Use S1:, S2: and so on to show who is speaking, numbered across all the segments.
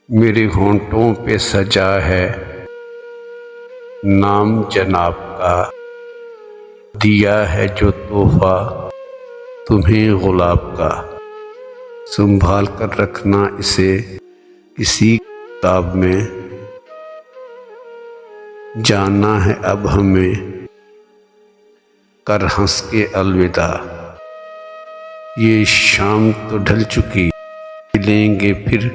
S1: मेरे होंठों पे सजा है नाम जनाब का, दिया है जो तोहफा तुम्हें गुलाब का। संभाल कर रखना इसे किसी किताब में, जाना है अब हमें कर हंस के अलविदा। ये शाम तो ढल चुकी, मिलेंगे फिर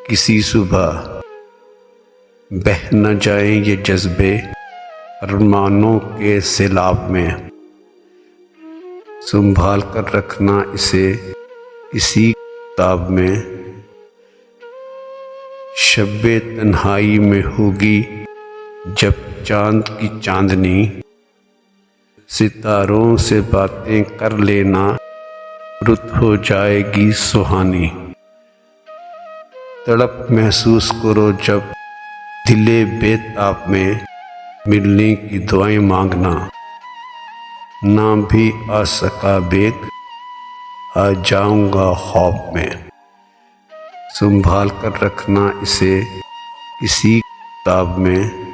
S1: किसी सुबह। बह न जाए ये जज्बे अरमानों के सैलाब में, संभाल कर रखना इसे किसी किताब में। शब्बे तन्हाई में होगी जब चांद की चांदनी, सितारों से बातें कर लेना रुत हो जाएगी सुहानी। तड़प महसूस करो जब दिले बेताब में, मिलने की दुआएं मांगना। ना भी आ सका बेग, आ जाऊंगा ख्वाब में। संभाल कर रखना इसे किसी किताब में।